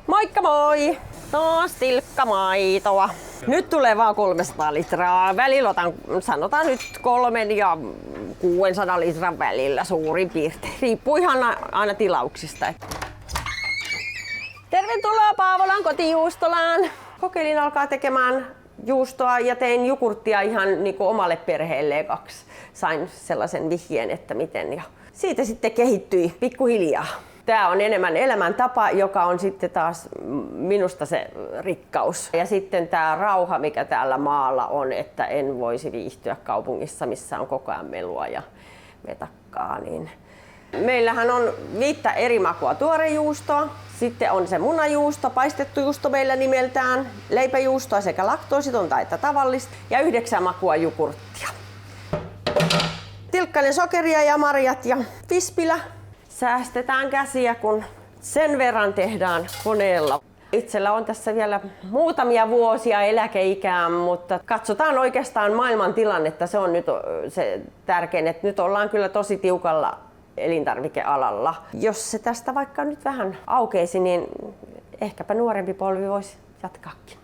Moikka moi! Taas tilkkamaitoa. Nyt tulee vaan 300 litraa. Välillä otan, sanotaan nyt 3 ja 600 litran välillä suurin piirtein. Riippuu ihan aina tilauksista. Tervetuloa Paavolan kotijuustolaan. Kokeilin alkaa tekemään juustoa ja tein jogurttia ihan niin kuin omalle perheelle 2. Sain sellaisen vihjeen, että miten. Ja siitä sitten kehittyi pikkuhiljaa. Tämä on enemmän elämäntapa, joka on sitten taas minusta se rikkaus. Ja sitten tämä rauha, mikä täällä maalla on, että en voisi viihtyä kaupungissa, missä on koko ajan melua ja metakkaa. Niin. Meillähän on 5 eri makua tuorejuustoa. Sitten on se munajuusto, paistettu juusto meillä nimeltään, leipäjuustoa sekä laktoositonta että tavallista ja 9 makua jogurttia. Tilkkainen sokeria ja marjat ja vispilä. Säästetään käsiä, kun sen verran tehdään koneella. Itsellä on tässä vielä muutamia vuosia eläkeikää, mutta katsotaan oikeastaan maailman tilannetta. Se on nyt se tärkein, että nyt ollaan kyllä tosi tiukalla elintarvikealalla. Jos se tästä vaikka nyt vähän aukeisi, niin ehkäpä nuorempi polvi voisi jatkaakin.